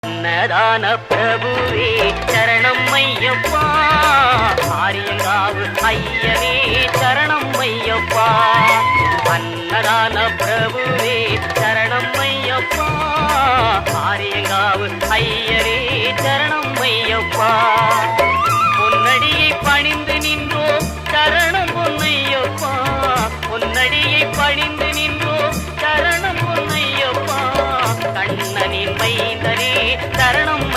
அன்னதான பிரபுவே சரணம் ஐயப்பா, ஆரியங்காவு ஐயனே சரணம் ஐயப்பா. அன்னதான பிரபுவே சரணம் ஐயப்பா, ஆரியங்காவு ஐயனே சரணம் ஐயப்பா. பொன்னடியை பணிந்து நின்றோம் சரணம் பொன்னையப்பா, பொன்னடியை பணிந்து நின்றோம் சரணம் பொன்னையப்பா. கண்ணனின் மைந்தனே சரணம்